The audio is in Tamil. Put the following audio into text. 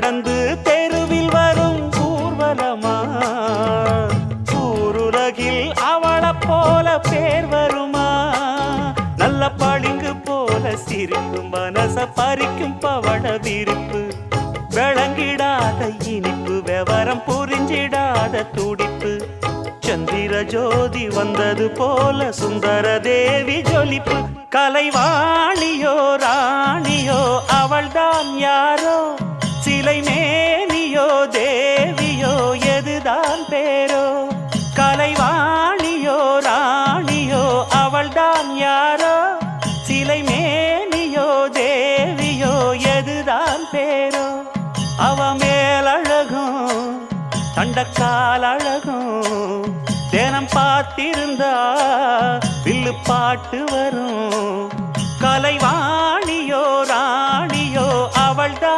நடந்து தெருவில் வரும் ஊர்வலமா ஊருலகில் அவளை போல பேர் வருமா நல்ல பளிங்கு போல சிரிக்கும் மனச பறிக்கும் பவள விரிப்பு விளங்கிடாத இனிப்பு விவரம் புரிஞ்சிடாத துடிப்பு சந்திர ஜோதி வந்தது போல சுந்தர தேவி ஜொலிப்பு கலைவாணியோ ராணியோ அவள்தான் யாரோ சிலை மேனியோ தேவியோ எதுதான் பேரோ கலைவாணியோ ராணியோ அவள்தான் யாரோ சிலை மேனியோ தேவியோ எதுதான் பேரோ அவ மேலழகும் தண்டக்கால் அழகும் தினம் பார்த்திருந்தா வில்லு பாட்டு வரும் கலைவாணியோ ராணியோ அவள்தான்